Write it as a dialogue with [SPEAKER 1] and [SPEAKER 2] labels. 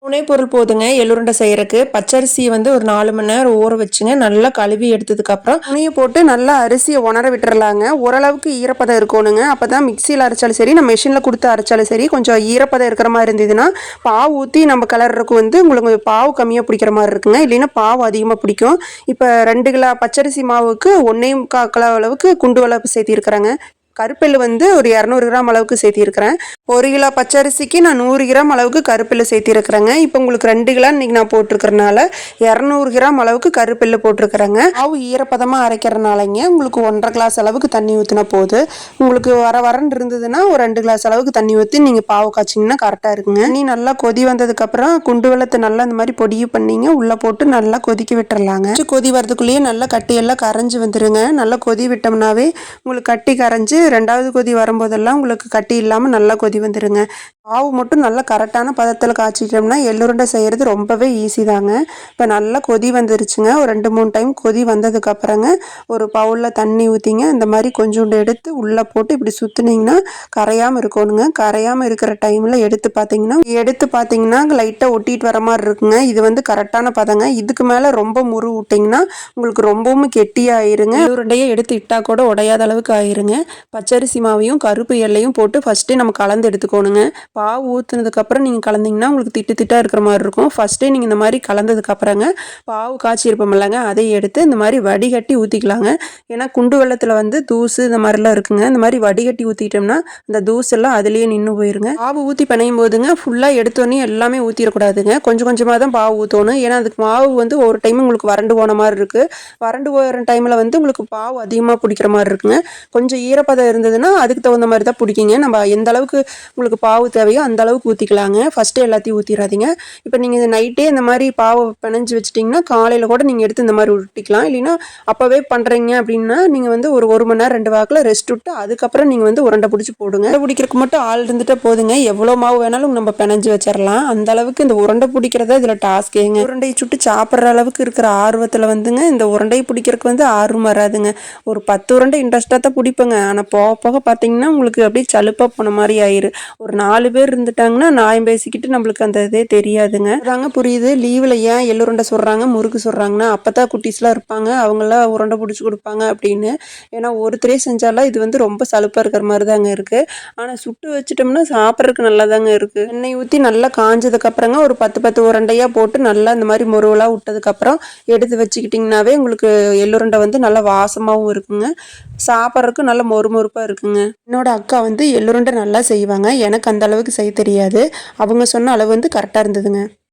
[SPEAKER 1] துணை பொருள் போதுங்க எள்ளுருண்டை செய்யறதுக்கு. பச்சரிசி வந்து ஒரு 4 மணி நேரம் ஊற வச்சுங்க நல்லா கழுவி எடுத்ததுக்கு அப்புறம் துணியை போட்டு நல்லா அரிசியை உணர விட்டுறலாங்க. ஓரளவுக்கு ஈரப்பதம் இருக்கணுங்க. அப்பதான் மிக்சியில் அரைச்சாலும் சரி, நம்ம மிஷினில் கொடுத்து அரைச்சாலும் சரி, கொஞ்சம் ஈரப்பதம் இருக்கிற மாதிரி இருந்ததுன்னா பாவு ஊற்றி நம்ம கலர்றதுக்கு வந்து உங்களுக்கு பாவு கம்மியாக பிடிக்கிற மாதிரி இருக்குங்க. இல்லைன்னா பாவு அதிகமாக பிடிக்கும். இப்போ 2 கிலோ பச்சரிசி மாவுக்கு 1.25 கிலோ அளவுக்கு குண்டு அளவு சேர்த்திருக்கிறேங்க. கருப்பெள்ளு வந்து ஒரு 200 கிராம் அளவுக்கு சேர்த்திருக்கிறேன். 1 கிலோ பச்சரிசிக்கு நான் 100 கிராம் அளவுக்கு கருப்பெள்ளு சேர்த்திருக்கிறேங்க. இப்போ உங்களுக்கு 2 கிலோ இன்னைக்கு நான் போட்டிருக்கிறனால 200 கிராம் அளவுக்கு கருப்பெள்ளு போட்டிருக்கிறேங்க. மாவு ஈரப்பதமாக அரைக்கிறனாலங்க உங்களுக்கு 1.5 கிளாஸ் அளவுக்கு தண்ணி ஊற்றினா போது. உங்களுக்கு வரன்னு இருந்ததுன்னா ஒரு 2 கிளாஸ் அளவுக்கு தண்ணி ஊற்றி நீங்கள் பாவு காய்ச்சிங்கன்னா கரெக்டாக இருக்குங்க. தண்ணி நல்லா கொதி வந்ததுக்கப்புறம் குண்டு வெல்லத்தை நல்லா இந்த மாதிரி பொடியை பண்ணிங்க உள்ளே போட்டு நல்லா கொதிக்க விட்டுறலாங்க. கொதி வரதுக்குள்ளேயே நல்லா கட்டியெல்லாம் கரைஞ்சி வந்துடுங்க. நல்லா கொதி விட்டோம்னாவே உங்களுக்கு கட்டி கரைஞ்சி 2வது கொதி வரும்போதெல்லாம் உங்களுக்கு கட்டி இல்லாமல் நல்லா கொதி வந்துடுங்க. மாவு மட்டும் நல்லா கரெக்டான பதத்தில் காய்ச்சிட்டோம்னா எள்ளுருண்டை செய்கிறது ரொம்பவே ஈஸி தாங்க. இப்போ நல்லா கொதி வந்துருச்சுங்க. ஒரு 2-3 டைம் கொதி வந்ததுக்கப்புறங்க ஒரு பவுலில் தண்ணி ஊற்றிங்க இந்த மாதிரி கொஞ்சோண்டு எடுத்து உள்ளே போட்டு இப்படி சுற்றுனீங்கன்னா கரையாமல் இருக்கணுங்க. கரையாமல் இருக்கிற டைமில் எடுத்து பார்த்தீங்கன்னா லைட்டாக ஒட்டிட்டு வர மாதிரி இருக்குங்க. இது வந்து கரெக்டான பதங்க. இதுக்கு மேலே ரொம்ப முறு விட்டிங்கன்னா உங்களுக்கு ரொம்பவும் கெட்டியாயிருங்க. எள்ளுருண்டையை எடுத்து இட்டால் கூட உடையாத அளவுக்கு ஆயிருங்க. பச்சரிசி மாவையும் கருப்பு எல்லையும் போட்டு ஃபஸ்ட்டே நம்ம கலந்து எடுத்துக்கணுங்க. பாவு ஊற்றுனதுக்கப்புறம் நீங்கள் கலந்திங்கன்னா உங்களுக்கு திட்டாக இருக்கிற மாதிரி இருக்கும். ஃபஸ்ட்டே நீங்கள் இந்த மாதிரி கலந்ததுக்கப்புறங்க பாவு காய்ச்சி இருப்போம்லங்க அதை எடுத்து இந்த மாதிரி வடிகட்டி ஊற்றிக்கலாங்க. ஏன்னா குண்டு வெல்லத்தில் வந்து தூசு இந்த மாதிரிலாம் இருக்குங்க. இந்த மாதிரி வடிகட்டி ஊற்றிட்டோம்னா இந்த தூசெல்லாம் அதுலேயே நின்று போயிருங்க. பாவு ஊற்றி பிணையும் போதுங்க ஃபுல்லாக எடுத்தோன்னே எல்லாமே ஊற்றிடக்கூடாதுங்க. கொஞ்சம் கொஞ்சமாக தான் பாவு ஊற்றணும். ஏன்னா அதுக்கு மாவு வந்து ஒரு டைம் உங்களுக்கு வறண்டு போன மாதிரி இருக்குது. வறண்டு போகிற டைமில் வந்து உங்களுக்கு பாவு அதிகமாக பிடிக்கிற மாதிரி இருக்குங்க. கொஞ்சம் ஈரப்பதம் இருந்ததுன்னா அதுக்கு தகுந்த மாதிரி தான் பிடிக்கிங்க. நம்ம எந்த அளவுக்கு உங்களுக்கு பாவு தேவையோ அந்த அளவுக்கு ஊற்றிக்கலாங்க. ஃபஸ்ட்டே எல்லாத்தையும் ஊற்றிடாதீங்க. இப்போ நீங்கள் இந்த நைட்டே இந்த மாதிரி பாவை பிணைஞ்சு வச்சிட்டிங்கன்னா காலையில் கூட நீங்கள் எடுத்து இந்த மாதிரி ஊட்டிக்கலாம். இல்லைன்னா அப்போவே பண்ணுறீங்க அப்படின்னா நீங்கள் வந்து ஒரு மணி நேரம் 2 வாக்கில் ரெஸ்ட் விட்டு அதுக்கப்புறம் நீங்கள் வந்து உருண்டை பிடிச்சி போடுங்க. உருண்டை பிடிக்கிறதுக்கு மட்டும் ஆள் இருந்துகிட்டே போதுங்க. எவ்வளோ மாவு வேணாலும் நம்ம பிணைஞ்சு வச்சிடலாம். அந்த அளவுக்கு இந்த உருண்டை பிடிக்கிறதா இதில் டாஸ்கேங்க. உருண்டையை சுட்டு சாப்பிட்ற அளவுக்கு இருக்கிற ஆர்வத்தில் வந்துங்க இந்த உருண்டையை பிடிக்கிறதுக்கு வந்து ஆர்வம் வராதுங்க. ஒரு 10 உருண்டை இன்ட்ரெஸ்ட்டாக தான் பிடிப்பேங்க. ஆனால் போக போக பார்த்தீங்கன்னா உங்களுக்கு அப்படியே சலுப்பாக போன மாதிரி ஆயிரு. ஒரு 4 பேர் இருந்துட்டாங்கன்னா நியாயம் பேசிக்கிட்டு நம்மளுக்கு அந்த இதே தெரியாதுங்க. அதாங்க புரியுது லீவில் ஏன் எள்ளுருண்டை சொல்கிறாங்க முறுக்கு சொல்கிறாங்கன்னா அப்போ தான் குட்டீஸ்லாம் இருப்பாங்க அவங்களாம் உருண்டை பிடிச்சி கொடுப்பாங்க அப்படின்னு. ஏன்னா ஒருத்தரே செஞ்சாலாம் இது வந்து ரொம்ப சலுப்பாக இருக்கிற மாதிரி தாங்க இருக்குது. ஆனால் சுட்டு வச்சுட்டோம்னா சாப்பிட்றதுக்கு நல்லா தாங்க இருக்குது. எண்ணெய் ஊற்றி நல்லா காஞ்சதுக்கப்புறங்க ஒரு 10 உருண்டையாக போட்டு நல்லா இந்த மாதிரி முருவலாக விட்டதுக்கப்புறம் எடுத்து வச்சுக்கிட்டிங்கனாவே உங்களுக்கு எள்ளுருண்டை வந்து நல்லா வாசமாகவும் இருக்குங்க. சாப்பிட்றதுக்கு நல்லா மொறுமொறுப்பாக இருக்குங்க. என்னோட அக்கா வந்து எள்ளுருண்டை நல்லா செய்வாங்க. எனக்கு அந்த அளவுக்கு செய்ய தெரியாது. அவங்க சொன்ன அளவு வந்து கரெக்டாக இருந்ததுங்க.